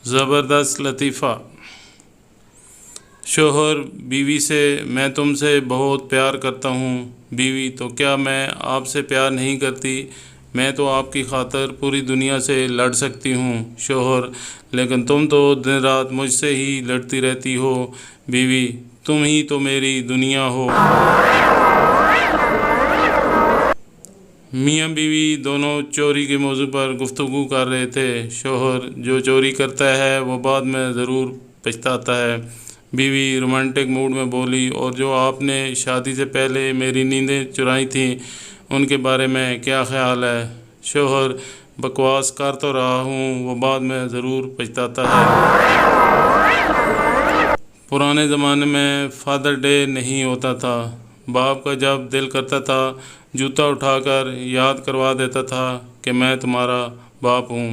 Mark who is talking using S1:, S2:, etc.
S1: ज़बरदस्त लतीफ़ा। शोहर बीवी से, मैं तुमसे बहुत प्यार करता हूँ। बीवी, तो क्या मैं आपसे प्यार नहीं करती? मैं तो आपकी खातिर पूरी दुनिया से लड़ सकती हूँ। शोहर, लेकिन तुम तो दिन रात मुझसे ही लड़ती रहती हो। बीवी, तुम ही तो मेरी दुनिया हो। मियाँ बीवी दोनों चोरी के मौजू पर गुफ्तगू कर रहे थे। शोहर, जो चोरी करता है वो बाद में ज़रूर पछताता है। बीवी रोमांटिक मूड में बोली, और जो आपने शादी से पहले मेरी नींदें चुराई थीं उनके बारे में क्या ख्याल है? शोहर, बकवास कर तो रहा हूँ, वो बाद में ज़रूर पछताता है। पुराने ज़माने में फादर डे नहीं होता था। बाप का जब दिल करता था जूता उठाकर याद करवा देता था कि मैं तुम्हारा बाप हूँ।